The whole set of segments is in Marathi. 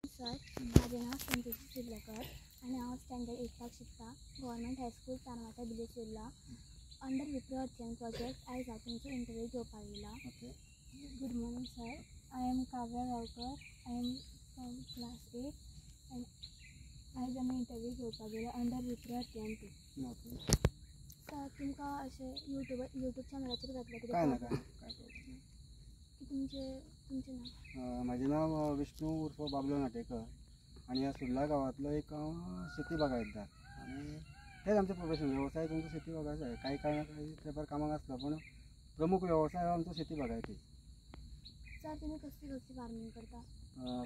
सर, माझे नाव संतोषी शिरलकर आणि हांव स्टँडर्ड 8 शिकता गव्हर्मेंट हायस्कूल चानवाटा बिलेसुर्ला अंडर विप्रो अध्ययन प्रोजेक्ट आयज हांव तुमचो इंटरव्यू घेवपाक येयला. Good morning sir, I am Kavya Gaonkar, I am from class 8 and आयज आमी इंटरव्यू घेवपाक येयला अंडर विप्रो अध्ययन 2. सर, तुमकां अशें यूट्यूब चॅनलाचेर घातलें कितें की तुमचें नाव? माझे नाव विष्णू उर्फ बाबलो नाटेकर आणि या सुर्ला गावातलो एक शेती बागायतदार आणि हेच आमचे प्रोफेशन. व्यवसाय तुमचा शेती बागायचा आहे. काही पेपर कामाक आसलो पण प्रमुख व्यवसाय हो आमचो शेती बागायती. सर, तुम्ही कसली फार्मिंग करता?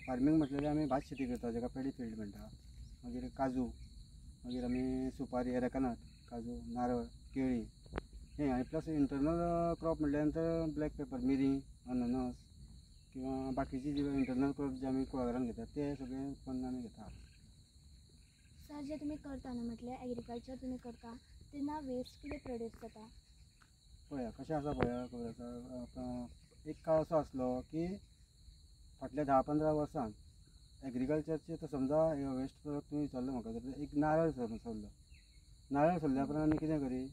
फार्मिंग म्हटल्यार आमी भात शेती करता, जेका पॅडी फील्ड म्हणटा. मागीर काजू, मागीर आमी सुपारी, एरेकानट, काजू, नारळ, केळी हे आणि प्लस इंटरनल क्रॉप म्हटल्या नंतर ब्लॅक पेपर, मिरी, अननस किंवा बाकीची जी इंटरनल क्रॉप जे आमी कुळागरांत घेतात ते सगळे उत्पन्न आमी घेता. सर, जे तुम्ही करता न्हू म्हटल्यार एग्रीकल्चर तुम्ही करता तेन्ना वेस्ट कितें प्रोड्यूस जाता? पळया कशें आसा पळया, खबर आसा एक काळ असो आसलो की फाटल्या 10-15 वर्सां एग्रीकल्चरचे तर समजा वेस्ट प्रोडक्ट तुमी विचारलो म्हाका तर एक नारळ सोडलो. नारळ सोडल्या उपरांत आमी कितें करी,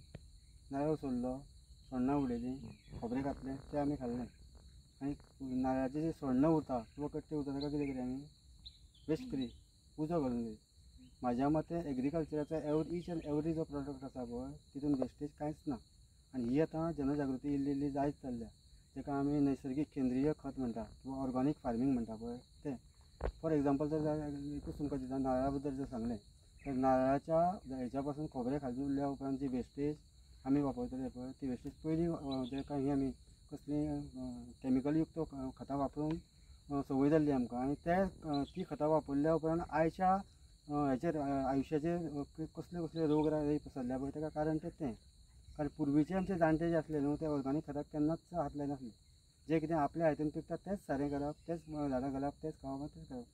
नारळ सोडलो, सोण्णां उडयलीं, खोबरें घातलें, तें आमी खाल्लें. आनी नारळाचें जें सोण्णां उरता किंवा कट्टे उरता ताका कितें करी आमी वेस्ट करी, उजो घालून करी. म्हाज्या मते एग्रीकल्चराचो ईच एंड एवरी जो प्रोडक्ट आसा पळय तितून वेस्टेज कांयच ना. आनी ही आतां जनजागृती इल्ली जायत चल्ल्या, जेका आमी नैसर्गीक सेंद्रीय खत म्हणटा किंवा ऑर्गॅनीक फार्मिंग म्हणटा पळय तें. फॉर एग्जाम्पल जर एकूच तुमकां दिता, नारळा बद्दल जर सांगलें तर नारळाच्या हेच्या पासून खोबरें घालून उरल्या उपरांत जी वेस्टेज आमी वापरतले पळय ती वेस्टेज पयलीं जेका ही आमी कसली कॅमिकल युक्त खतां वापरून संवय जाल्ली आमकां आनी ती खतां वापरल्या उपरांत आयच्या हेचेर आयुश्याचेर कसले कसले रोग पसरल्या पळय ताका कारण तें. कारण पुर्वीचे आमचे जाणटे जे आसले न्हू ते ऑर्गॅनीक खताक केन्नाच हात लायनासले. जें कितें आपल्या हातीन पिकता तेंच सारें घालप, तेंच झाडां घालप, तेंच खावप, तेंच करप.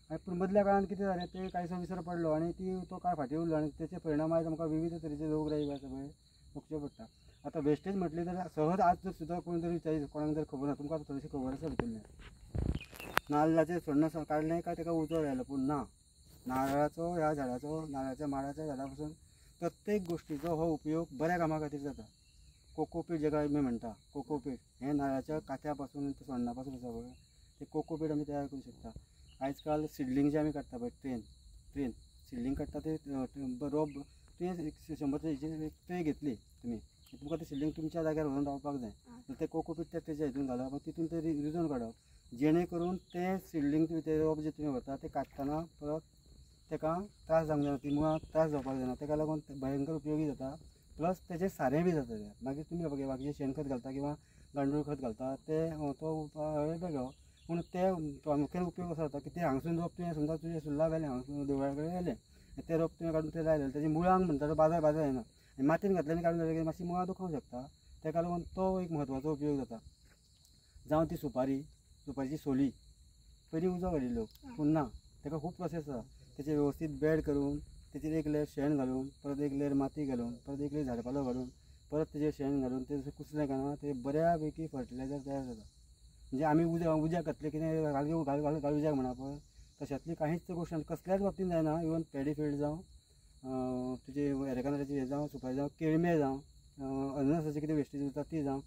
आनी पूण मदल्या काळान कितें जालें तें कांयसो विसर पडलो आनी तो काळ फाटीं उरलो आनी तेचे परिणाम आयज आमकां विविध तरेचे रोगराई आसा पळय भोगचे पडटा. आतां वेस्टेज म्हटली जाल्यार सहज आज जर सुद्दां कोण जर विचारीत कोणाक जर खबर ना, तुमकां आतां थोडीशी खबर आसा भितरलें नाल्लाचें सोण्णां काडलें काय ताका उजो लायलो, पूण ना, नारळाचो ह्या झाडाचो, नारळाच्या माडाच्या झाडा पासून प्रत्येक गोश्टीचो हो उपयोग बऱ्या कामा खातीर जाता. कोकोपीट जेका आमी म्हणटा, कोकोपीट हें नारळाच्या कात्या पासून सोण्णां पासून आसा पळय ते कोकोपीट आमी तयार करूंक शकता. आयज काल सिडलींग जे आमी काडटा पळय ट्रेन सिडलींग काडटा ते रोप तुवें 100 ट्रे घेतली तुमी, तुमकां ते सिडलींग तुमच्या जाग्यार व्हरून रावपाक जाय, ते कोकोपीट तेच्या हितून घालप आनी तितून ते रिजून काडप, जेणे करून ते सिडलींग ते रोप जे तुमी व्हरता ते काडटना परत ताका त्रास जावंक जायना, ती मुळाक त्रास जावपाक जायना, ताका लागून भयंकर उपयोगी जाता. प्लस तेजें सारें बी जाता. मागीर तुमी बाकीचें शेणखत घालता किंवा गांडूळ खत घालता तो वेगळो, पूण ते प्रामुख्यान उपयोग असो जाता की ते हांगसून रोप तुवें समजा तुजें सुर्ला व्हेलें, हांगसून देवळा कडेन व्हेलें, ते रोप तुवें काडून ते लायलें, तेजे मुळांक म्हणटा तो बाजार जायना आनी मातयेन घातलें काडून जालें की मातशी मुळां दुखोवंक शकता. ताका लागून तो एक म्हत्वाचो उपयोग जाता. जावं ती सुपारीची सोली पयलीं उजो घालिल्लो लोक, पूण ना, ताका खूब प्रोसेस आसा. तेचे वेवस्थीत बेड करून तेचेर एक लेयर शेण घालून, परत एक लेयर माती घालून, परत एक लेयर झाडपालो घालून, परत तेजेर शेण घालून ते कुसलें काय ते बऱ्या पैकी फर्टिलायझर तयार जाता. म्हणजे आमी उज्याक घातलें कितें घालूज्याक म्हणा पळय तशातली कांयच गोश्ट कसल्याच बाबतीन जायना. इवन पॅडी फील्ड जावं तुजे एरेकानटाची हें जावं, सुपारी जावं, केळमे जावं, अननसाची कितें वेस्टेज उरता ती जावं,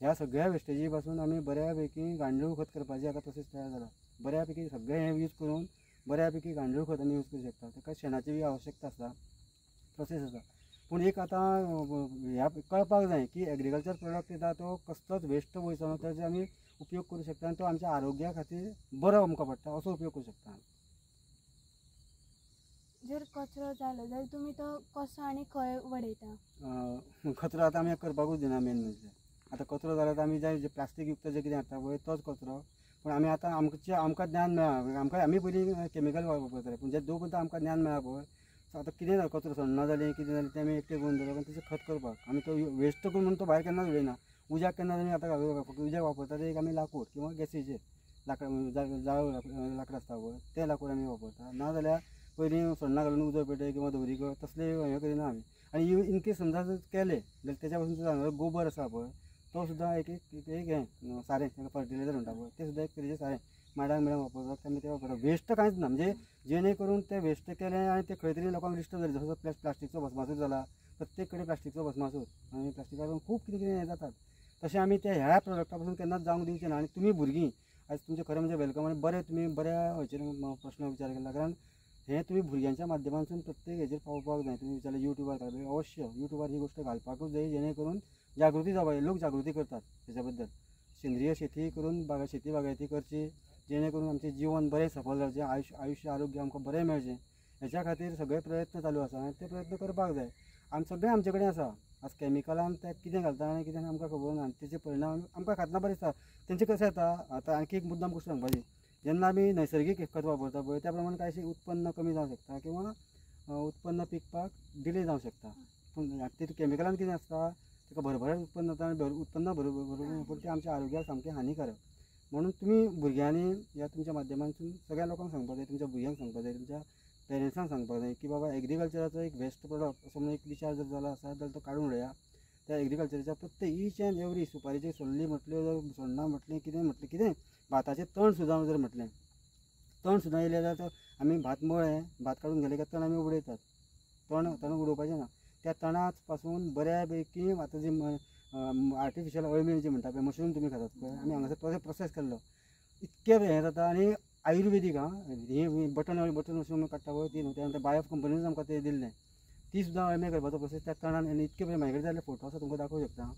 ह्या सगळ्या वेस्टेजी पासून आमी बऱ्या पैकी गांडूळ खत करपाचें आतां प्रोसेस तयार जाला. बऱ्या पैकी सगळें हें यूज करून बऱ्या पैकी गांडूळ खत आमी यूज करूं शकता. ताका शेणाची बी आवश्यकता आसा, प्रोसेस आसा. पूण एक आतां ह्या कळपाक जाय की एग्रीकल्चर प्रोडक्ट येता तो कसलोच वेस्ट वयचो तेजो आमी उपयोग करूं शकता आनी तो आमच्या आरोग्या खातीर बरो आमकां पडटा असो उपयोग करूं शकता. जर कचरो जालो जाल्यार तुमी तो कसो आनी खंय वडयता? कचरो आतां आमी करपाकूच दिना. मेन म्हणजे आतां कचरो जाल्यार आमी जे प्लास्टीक युक्त जे कितें हाडटा पळय तोच कचरो. पूण आमी आतां आमकां ज्ञान मेळ्ळा, आमी पयलीं कॅमिकल वापरताले, पूण जे जो पर्यंत आमकां ज्ञान मेळ्ळा पळय आतां कितें कचरो सोण्णां जालीं कितें जालें तें आमी एकटें करून दवरप आनी तेचें खत करपाक. आमी तो वेस्ट करून तो भायर केन्नाच उडयना. उज्याक केन्ना आमी आतां उज्याक वापरता ते एक आमी लाकूड किंवा गॅसीचेर जाळ लाकूड आसता पळय तें लाकूड आमी वापरता. नाजाल्यार पयलीं सोण्णां घालून उजो पेटय किंवा दवरी तसलें हें करिना आमी. आनी इनकेस समजा जर केलें जाल्यार तेच्या पासून जाणारो गोबर आसा पळय तो सुद्दां एक हें सारें फर्टिलायझर म्हणटा पळय तें सुद्दां एक तरेचें सारें. माडांक बिडांक वापरतात तेन्ना ते वापरतात वेस्ट कांयच ना म्हणजे जेणे करून ते वेस्ट केलें आनी ते खंय तरी लोकांक डिस्टर्ब जालें जसो प्लास्टीकचो भस्मासूर जाला प्रत्येक कडेन प्लास्टीकचो भस्मासूर आनी प्लास्टिकान खूब कितें कितें हें जातात तशें आमी त्या ह्या प्रोडक्टा पासून केन्नाच जावंक दिवचें ना आनी तुमी भुरगीं आयज तुमचें खरें म्हणजे वेलकम आनी बरें तुमी बऱ्या हाचेर प्रश्न विचार केला कारण हें तुमी भुरग्यांच्या माध्यमांतून प्रत्येक हेचेर पावोवपाक जाय तुमी विचारलें युट्यूबार घालपाक अवश्य युट्यूबार ही गोश्ट घालपाकूच जाय जेणे करून जागृती जावपाक लोक जागृती करतात तेच्या बद्दल सेंद्रीय शेती करून शेती बागायती करची जेणे करून आमचें जीवन बरें सफल जावचें आयुश्य आरोग्य आमकां बरें मेळचें हेच्या खातीर सगळे प्रयत्न चालू आसा आनी ते प्रयत्न करपाक जाय सगळें आमचे कडेन आसा आज कॅमिकलान ते कितें घालता आनी कितें आमकां खबर ना तेचे परिणाम आमकां खातना बरें दिसता तेंचें कशें जाता आतां आनी एक मुद्दाम गोश्ट सांगपाची जेन्ना आमी नैसर्गीक खत वापरता पळय त्या प्रमाणे कांयशें उत्पन्न कमी जावंक शकता किंवा उत्पन्न पिकपाक डिले जावंक शकता पूण तितून कॅमिकलान कितें आसता ताका भरभराट उत्पन्न जाता आनी उत्पन्न बरोबर पूण तें आमच्या आरोग्याक सामकें हानिकारक म्हणून तुमी भुरग्यांनी ह्या तुमच्या माध्यमांतून सगळ्या लोकांक सांगपाक जाय तुमच्या भुरग्यांक सांगपाक जाय तुमच्या पेरंट्सांक सांगपाक जाय की बाबा एग्रीकल्चराचो एक वेस्ट प्रोडक्ट असो म्हणून एक विचार जर जालो आसा जाल्यार तो काडून उडया त्या एग्रीकल्चराच्या प्रत्येक ईच एंड एवरी सुपारीची सोल्ली म्हटल्यो सोण्णां म्हटलें कितें भाताचें तण सुद्दां जर म्हटलें तण सुद्दां येयलें जाल्यार आमी भात मळ्ळें भात काडून गेले काय तण आमी उडयतात तण उडोवपाचें ना त्या तणाच पासून बऱ्या पैकी आतां जी आर्टिफिशियल अळमी जी म्हणटा पळय मशरूम तुमी खातात पळय आमी हांगासर प्रोसेस केल्लो इतकें हें जाता आनी आयुर्वेदीक ही बटन मशरूम काडटा पळय ती न्हू त्या नंतर बायोफ कंपनीनूच आमकां तें दिल्लें ती सुद्दां अळमी करपाचो प्रोसेस त्या तणान आनी इतके बरें म्हाजे कडेन जाल्ले फोटो आसा तुमकां दाखोवं शकता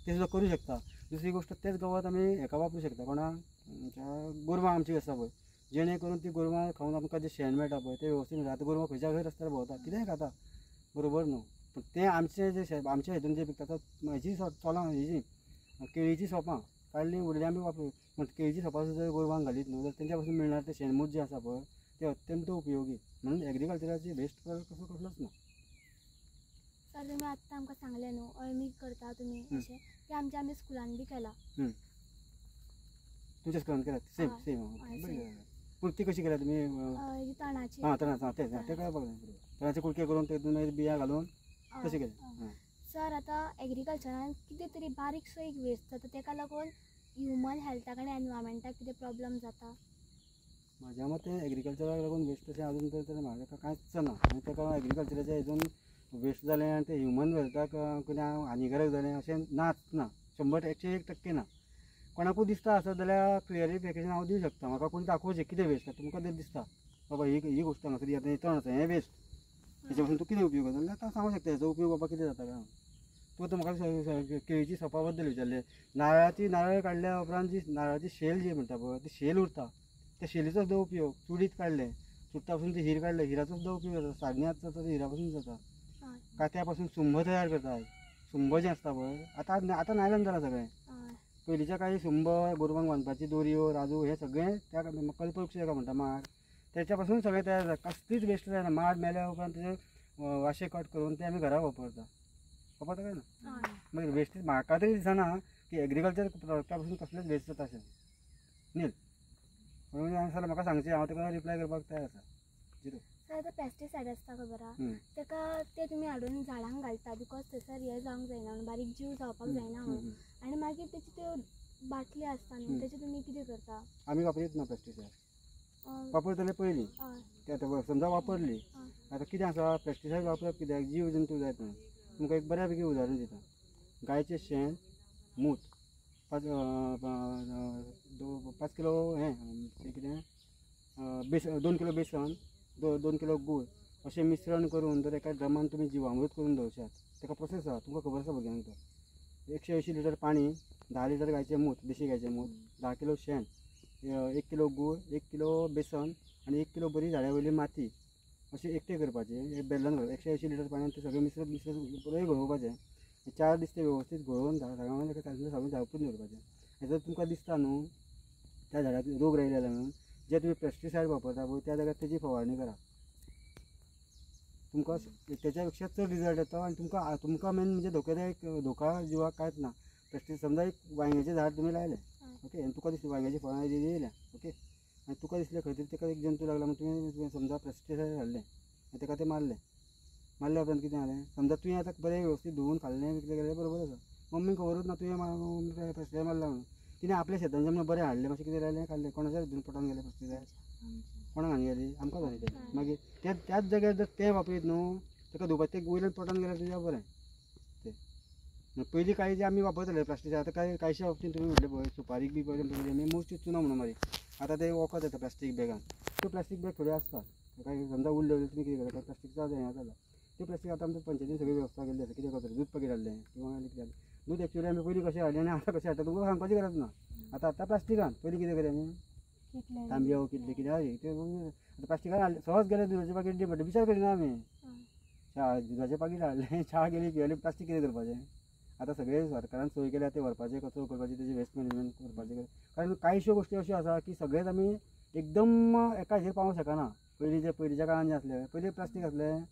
ते सुद्दां करूं शकता दुसरी गोश्ट तेच गवत आमी हेका वापरूं शकता कोणाक गोरवां आमची आसा पळय जेणे करून ती गोरवां खावन आमकां जें शेण मेळटा पळय तें वेवस्थीत मेळटा आतां गोरवां खंयच्या खंय रस्त्यार भोंवता कितेंय खाता बरोबर न्हू पूण तें आमचें जें आमच्या हितून जें पिकता हेजी चोलां हेजी केळीची सोपां काडलीं उडलीं आमी वापरूं पूण केळीची सोपां सुद्दां गोरवांक घालीत न्हू जाल्यार तेंच्या पासून मिळणारें तें शेणमूत जें आसा पळय तें अत्यंत उपयोगी म्हणून एग्रीकल्चराची वेस्ट प्रोडक्ट कसलोच ना सर तुमी आत्तां आमकां सांगलें न्हू अळमी करता तुमी अशें तें आमी स्कुलान बी केलां तुमच्या स्कुलान केला सेम सेम पूण ती कशी केल्या तुमी तणाची तणां तें कळपाक जाय तणाचे कुडके करून तेतून बियां घालून कशें केलें सर आतां एग्रीकल्चरान कितें तरी बारीकसो एक वेस्ट जाता तेका लागून ह्युमन हेल्थाक आनी एनवायरमेंटाक कितें प्रॉब्लम जाता म्हाज्या मते एग्रीकल्चराक लागून वेस्ट तशें आजून तर म्हाका कांयच ना आनी तेका एग्रीकल्चराच्या हितून वेस्ट जालें आनी तें ह्युमन हेल्थाक कितें हानिकारक जालें अशें नाच ना 100% ना कोणाकूय दिसता आसत जाल्यार क्लियरिफिकेशन हांव दिवं शकता म्हाका कोणी दाखोवचें कितें वेस्ट तुमकां जर दिसता बाबा ही गोश्ट हांगासर आतां तण आसा हें वेस्ट हेचे पासून तूं कितें उपयोग जाता जाल्यार सांगूं शकता हेचो उपयोग बाबा कितें जाता काय तूं आतां म्हाका केळीची सोपा बद्दल विचारलें नारळ काडल्या उपरांत जी नारळाची शेल जी म्हणटा पळय ती शेल उरता त्या शेलीचो सुद्दां उपयोग चुडीत काडलें चुडटा पासून ती हीर काडलें हिराचो सुद्दां उपयोग जाता साडणी जाता तो हिरा पासून जाता कात्या पासून सुंब तयार करतात सुंब जें आसता पळय आतां नायलन जालां सगळें पयलींच्या काळी सुंब गोरवांक बांदपाची दोरयो राजू हें सगळें त्या कल्पवृक्ष जाका म्हणटा माड तेच्या पासून सगळें तयार जाता कसलीच वेस्ट जायना माड मेल्या उपरांत तेजे वाशे कट करून ते आमी घरा वापरता काय ना मागीर वेस्ट म्हाका तरी दिसना की एग्रीकल्चर प्रोडक्टा पासून कसलेंच वेस्ट जाता अशें नील म्हणून जाल्यार म्हाका सांगचें हांव तेका रिप्लाय करपाक तयार आसा जिरो सर आतां पेस्टिसायड आसता खबर आहा तेका ते तुमी हाडून झाडांक घालता बिकॉज थंयसर हें जावंक जायना म्हणून बारीक जीव जावपाक जायना म्हणून आनी मागीर तेची त्यो बाटली आसता न्हू तेचे तुमी कितें करता आमी वापरीत ना पेस्टिसायड वापरतले पयलीं ते आतां समजा वापरली आतां कितें आसा पेस्टिसायड वापरप कित्याक जीव जंतू जायत न्हू तुमकां एक बऱ्या पैकी उदाहरण दिता गायचें शेण मूत 5 किलो हें कितें 2 किलो बेसन 2 किलो गूळ अशें मिश्रण करून जर एका ड्रमान तुमी जिवामृत करून दवरशात तेका प्रोसेस आसा तुमकां खबर आसा भुरग्यांक तर 180 लिटर पाणी 10 लिटर गायचें मूत देशी गायचें मूत 10 किलो शेण 1 किलो गूळ 1 किलो बेसन आनी 1 किलो बरी झाड्या वयली माती अशें एकटें करपाचें एक बेलन 180 लिटर पाण्यान तें सगळें मिश्रण बरें घोळोवपाचें 4 दीस तें वेवस्थीत घोळोवन झाडां सगळें झापून दवरपाचें आनी जर तुमकां दिसता न्हू त्या झाडाक रोग रायले म्हणून जे तुमी पेस्टिसायड वापरता पळय त्या जाग्यार तेजी फवारणी करा तुमकां तेच्या पेक्षा चड रिजल्ट येता आनी तुमकां मेन म्हणजे धोकेदायक धोका जिवाक कांयच ना पेस्टिसायड समजा एक वांयग्याचें झाड तुमी लायलें ओके आनी तुका दिसलें वांयग्याची फळां येयल्या ओके आनी तुका दिसलें खंय तरी तेका एक जंतू लागला म्हणून तुवें समजा पेस्टिसायड घातलें आनी तेका तें मारल्या उपरांत कितें जालें समजा तुवें आतां बरें वेवस्थीत धुवन खाल्लें विकलें गेलें बरोबर आसा मम्मीक खबरूच ना तुवें पेस्टिसायड मारला म्हणून तिने आपल्या शेतांचे म्हणून बरें हाडले मातशें कितें जालें काडलें कोणाच्या हितून पटोवन गेलें प्लास्टीक जाय कोणाक हानी गेली आमकां जाली ते मागीर त्याच जाग्यार जर ते वापरीत न्हू ताका धुवपाक ते वयल्यान पटोवन गेल्यार तुज्या बरें ते पयलीं कांय जे आमी वापरताले प्लास्टीक आतां कांयशे बाबतींत तुमी म्हटलें पळय सुपारीक बी पळय आमी मोस्टली चुनो म्हणून मारी आतां ते वखद येता प्लास्टीक बॅगान त्यो प्लास्टीक बॅग थोड्यो आसता काय समजा उरल्यो तुमी कितें करता प्लास्टीकचा हें जाला ते प्लास्टीक आतां आमच्या पंचायतीन सगळी वेवस्था केल्ली आसा कितें करता दूद पॅकेट हाडलें किंवा कितें जालें दूद एक्चुअली आमी पयलीं कशें हाडलें आनी आतां कशें हाडटा तुमकां सांगपाची गरज ना आतां प्लास्टिकान पयलीं कितें करया आमी तांब्यो कितले कितें हय ते आतां प्लास्टिकान हाडलें सहज गेले दुदाचें पाकीट दी म्हणटा विचार करिना आमी दुदाचें पाकीट हाडलें च्या गेली पिवली प्लास्टीक कितें करपाचें आतां सगळे सरकारान सोय केल्या ते व्हरपाचें कचरो करपाचें तेजें वेस्ट मॅनेजमेंट करपाचें कारण कांयश्यो गोश्टी अश्यो आसा की सगळेच आमी एकदम एका हेजेर पावोंक शकना पयलींच्या काळान जें आसलें पयलीं प्लास्टीक आसलें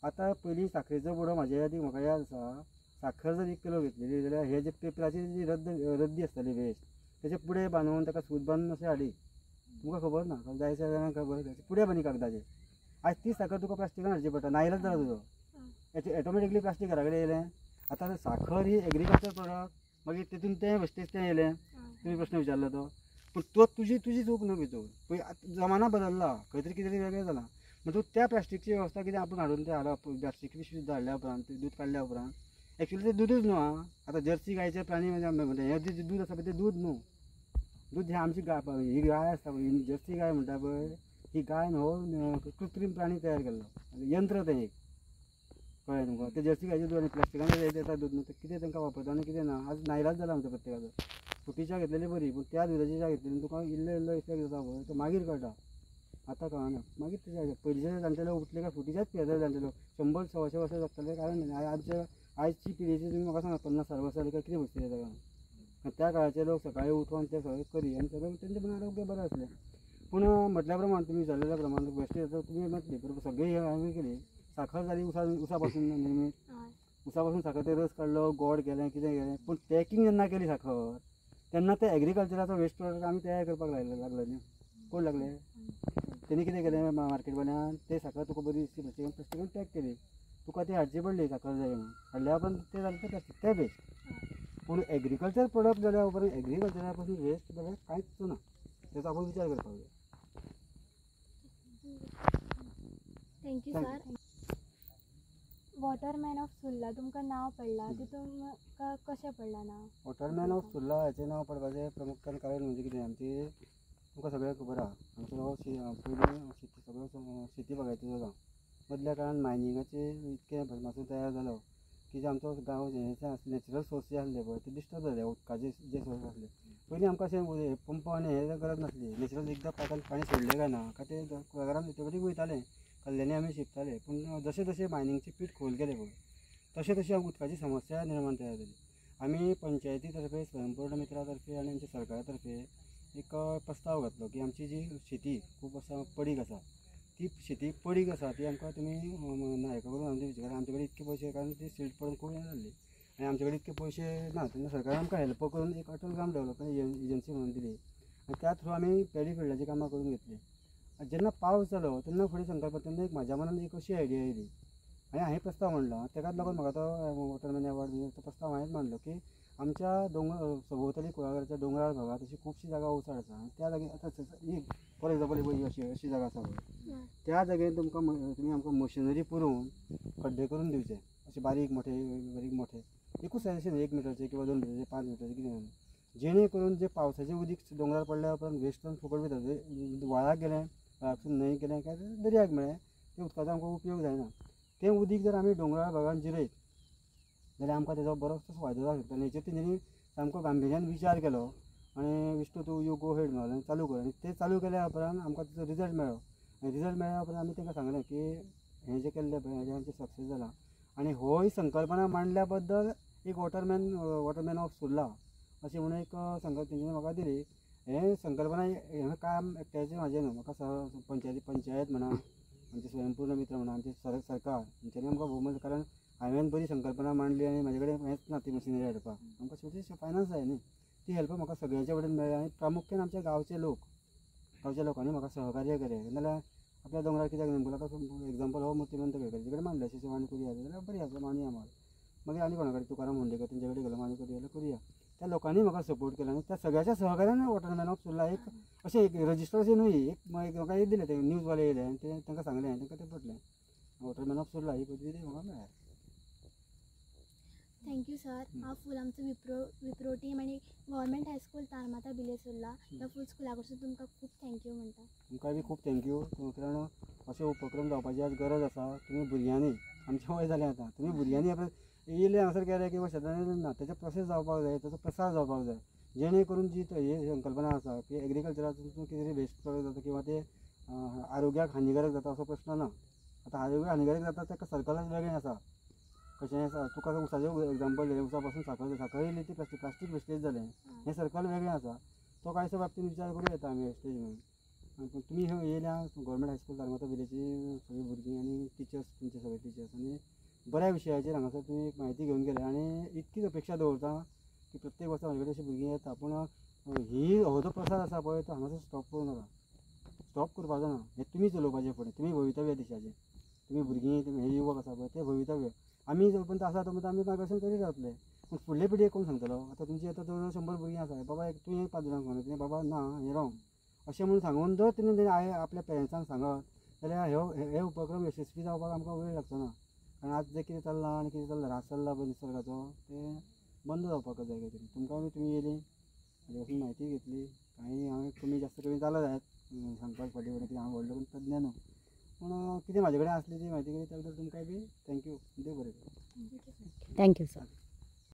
आतां पयलीं साखरेचो पुडो म्हाज्या यादीक म्हाका याद आसा साखर जर 1 किलो घेतलेली जाल्यार हे जे पेपराची जी रद्दी आसताली वेस्ट तेचे पुडे बांदून ताका सूत बांदून अशें हाडी तुमकां खबर ना जायत्या जाणांक खबर पुडे बांदी कागदाचे आयज ती साखर तुका प्लास्टिकान हाडची पडटा नायलाच जाला तुजो ऑटोमॅटिकली प्लास्टीक घरा कडेन येयलें आतां साखर ही एग्रीकल्चर प्रोडक्ट मागीर तेतून तें वेस्टेज तें येयलें तुमी प्रश्न विचारलो तो पूण तो तुजी चूक न्हू भितर पळय जमाना बदलला खंय तरी कितें तरी वेगळें जालां म्हणटूच त्या प्लास्टीकची वेवस्था कितें आपूण हाडून तें हाडप प्लास्टीक पिशवी सुद्दां हाडल्या उपरांत तें दूद काडल्या उपरांत एक्चुअली तें दूदच न्हू आं आतां जर्सी गायचे प्राणी म्हणजे हें जे दूद आसा पळय तें दूद न्हू दूद हें आमची ही गाय आसता पळय जर्सी गाय म्हणटा पळय ही गाय न्हू कृत्रीम प्राणी तयार केल्लो यंत्र तें एक कळ्ळें तुमकां ते जर्सी गायचे दूद आनी प्लास्टिकान येता दूद न्हू कितें तांकां वापरता आनी कितें ना आज नायलाज जाला आमच्या प्रत्येकाचो फुटी च्या घेतलेली बरी पूण त्या दुदाची च्या घेतलेली तुका इल्लो इफेक्ट जाता पळय तो मागीर कळटा आतां कळना मागीर तेच्या पयलींचे जाणटेले उठले काय फुटीच्याच पियेताले जाणटेलो 100-100 वर्सां जगताले कारण आमच्या आयजची पिढीची तुमी म्हाका सांगा 50-60 वर्सां जाली काय कितें बसतले ताका त्या काळाचे लोक सकाळी उठून ते सगळें करी आनी सगळें तेंचे पण आरोग्य बरें आसलें पूण म्हटल्या प्रमाण तुमी विचारलेल्या प्रमाण वेस्टेज तुमी म्हटली सगळी हांवें केली साखर जाली उसा पासून निर्मीत उसा पासून साखर ते रस काडलो गोड केलें कितें केलें पूण पॅकींग जेन्ना केली साखर तेन्ना ते एग्रीकल्चराचो वेस्ट प्रोडक्ट आमी तयार करपाक लागले न्ही कोण लागले तेणी कितें केलें मार्केटवाल्यान ते साखर तुका बरी दिसली प्लास्टिकान पॅक केली तुका ती हाडची पडली साखर जाय म्हणून हाडल्या उपरांत ते जालें तें प्लास्टीक तें बेस्ट पूण एग्रीकल्चर प्रोडक्ट जाल्या उपरांत एग्रीकल्चरा पासून वेस्ट जाल्यार कांयच ना तेचो आपूण विचार करपाक जाय thank you sir Waterman of Surla तुमकां नांव पडलां तितून कशें पडलां नांव वॉटरमॅन ऑफ सुर्ला हाचें नांव पडपाचें प्रमुख्यान कारण म्हणजे कितें आमची तुमकां सगळ्यांक खबर आहा आमचो पयलीं सगळो शेती बागायतीचो गांव मदल्या काळान मायनिंगाचे इतके भरमासून तयार जालो की जे आमचो गांव नॅचरल सोर्स जे आसले पळय ते डिस्टर्ब जाले उदकाचे जे सोर्स आसले पयलीं आमकां अशें पंप आनी हें गरज नासली नॅचरल एकदां पायपान पाणी सोडलें काय ना काय ते घरान ऑटोमॅटीक वयतालें कल्ल्यांनी आमी शिंपताले पूण जशें जशें मायनिंगची पीठ खोल गेले पळय तशें तशें उदकाची समस्या निर्माण तयार जाली आमी पंचायती तर्फे स्वयंपूर्ण मित्रा तर्फे आनी आमच्या सरकारा तर्फे एक प्रस्ताव घातलो की आमची जी शेती खूब आसा पडीक आसा ती शेती पडीक आसा ती आमकां तुमी हेका करून आमचे विचार आमचे कडेन इतके पयशे कारण ती सीट पडून खूब हें जाल्ली आनी आमचे कडेन इतके पयशे ना तेन्ना सरकारान आमकां हेल्प करून एक अटल ग्राम डेवलपमेंट एजन्सी म्हणून दिली आनी त्या थ्रू आमी पॅडी फिल्डाची कामां करून घेतली जेन्ना पावस जालो तेन्ना फुडें संकल्प तेन्ना एक म्हाज्या मनान एक अशी आयडिया येयली आनी हांवें प्रस्ताव मांडलो तेकाच लागून म्हाका तो वॉटरमॅन अवॉर्ड तो प्रस्ताव हांवेंच मांडलो की आमच्या सभोवताली कुळागराच्या दोंगराळ भागात अशी खुबशी जागा ओसाड आसा आनी त्या जाग्यार आतां फॉर एग्जाम्पल अशी जागा आसा पळय त्या जाग्यार तुमी आमकां मशिनरी पुरोवन खड्डे करून दिवचे अशे बारीक मोठे एकूच सायजीचे 1 मिटरचे किंवा 2 मिटरचे 5 मिटरचे कितें जेणे करून जे पावसाचें उदीक दोंगरार पडल्या उपरांत वेस्ट करून फुकट वयता व्हाळाक गेलें व्हाळाकसून न्हंयक गेलें काय दर्याक मेळ्ळें ते उदकाचो आमकां उपयोग जायना तें उदीक जर आमी दोंगराळ भागांत जिरयत जाल्यार आमकां तेजो बरोचसो फायदो जावंक शकता हेचेर तेंच्यांनी सामको गांभीर्यान विचार केलो आनी विष्णू तूं यू गो हेड म्हणलें चालू कर आनी तें चालू केल्या उपरांत आमकां तेजो रिजल्ट मेळ्ळो आनी रिजल्ट मेळ्ळ्या उपरांत आमी तांकां सांगलें की हें जें केल्लें पळय हेजें आमचें सक्सेस जालां आनी होय संकल्पना मांडल्या बद्दल एक वॉटरमॅन ऑफ सुर्ला अशी म्हणून एक संकल्पना तेंच्यांनी म्हाका दिली हें संकल्पना हें काम एकट्याचें म्हाजें न्हू म्हाका पंचायत म्हणा आमचे स्वयंपूर्ण मित्र म्हणा आमचे सरकार हेंच्यांनी आमकां भोवमान कारण हांवें बरी संकल्पना मांडली आनी म्हाजे कडेन हेंच ना ती मशिनरी हाडपाक आमकां शेवटी फायनान्स जाय न्ही ती हेल्प म्हाका सगळ्यांच्या कडेन मेळ्ळी आनी प्रामुख्यान आमच्या गांवचे लोकांनी म्हाका सहकार्य केलें नाल्यार आपल्या दोंगरार कित्याक न्हू आतां एग्जाम्पल हो मुर्तिमंत गडकरीचे कडेन मांडले अशें मांड करुया जाल्यार बरी आसा मांडुया मागीर आनी कोणा कडेन तुकाराम मुंडेकर तेंचे कडेन गेलो मांड करुया जाल्यार करुया त्या लोकांनी म्हाका सपोर्ट केला आनी त्या सगळ्याच्या सहकार्यान वॉटरमॅन ऑफ सुर्ला एक अशें एक रजिस्ट्रेशन एक म्हाका एक दिलें ते न्यूजवाले येयले आनी ते तांकां सांगलें हांवें तांकां तें पटलें वॉटरमॅन ऑफ सुर्ला ही पदवी ती म्हाका मेळ्ळ्या. Thank you sir. हांव फूल आमचो विप्रो टीम आनी गव्हर्मेंट हायस्कूल तारमाता बिलेस उरला ह्या फूल स्कुला कडसून तुमकां खूब थँक्यू म्हणटा. तुमकां बी खूब थँक्यू कारण अशे उपक्रम जावपाची आज गरज आसा. तुमी भुरग्यांनी आमचें वय जालें आतां तुमी भुरग्यांनी येयले हांगासर केलें की शेतांनी ना तेजो प्रोसेस जावपाक जाय तेजो प्रसार जावपाक जाय जेणे करून जी ही संकल्पना आसा की एग्रीकल्चरांतून कितें तरी वेस्ट प्रॉडक्ट जाता किंवा ते आरोग्याक हानिकारक जाता असो प्रश्न ना. आतां आरोग्याक हानिकारक जाता ताका सर्कलच वेगळें आसा. कशें आसा तुका उसाचें एग्जांपल दिलें उसा पासून साखर येयली ती प्लास्टीक वेस्टेज जालें हें सर्कल वेगळें आसा. तो कांयसो बाबतींत विचार करूं येता आमी वेस्टेज म्हणून पूण तुमी येयल्या गव्हर्मेंट हायस्कूल तारमाता विलेजी सगळीं भुरगीं आनी टिचर्स तुमचे सगळे टिचर्स आनी बऱ्या विशयाचेर हांगासर तुमी एक म्हायती घेवन गेले आनी इतकीच अपेक्षा दवरता की प्रत्येक वर्सा म्हजे कडेन अशीं भुरगीं येता पूण हो जो प्रसार आसा पळय तो हांगासर स्टॉप करूं नाका. स्टॉप करपाचो ना. हें तुमी चलोवपाचें फुडें तुमी भवितव्य देशाचें तुमी भुरगीं तुमी हे युवक आसा पळय ते भवितव्य आमी जो पर्यंत आसा तो पर्यंत आमी मार्गदर्शन करीत रावतले पूण फुडले पिळगेक कोण सांगतलो. आतां तुमची आतां 100 भुरगीं आसा बाबा एक तुवें 5 जाणांक सांगलें बाबा ना हें रॉंग अशें म्हणून सांगून जर तुमी आपल्या पेरंट्सांक सांगत जाल्यार हे उपक्रम यशस्वी जावपाक आमकां वेळ लागचो ना. कारण आज जें कितें चल्लां आनी कितें चल्लां ऱ्हास चल्ला पळय निसर्गाचो तें बंद जावपाक जाय कितें तुमकां बी तुमी येयली हाजे पासून म्हायती घेतली कांय हांवें कमी जास्त कमी जालां जायत सांगपाक फाटीं फुडें कितें हांव व्हडलो करून तज्ञ न्हू पूण कितें म्हाजे कडेन आसली ती म्हायती केली त्या बद्दल तुमकां बी थँक्यू देव बरें करूं. Thank you sir. Thank you sir.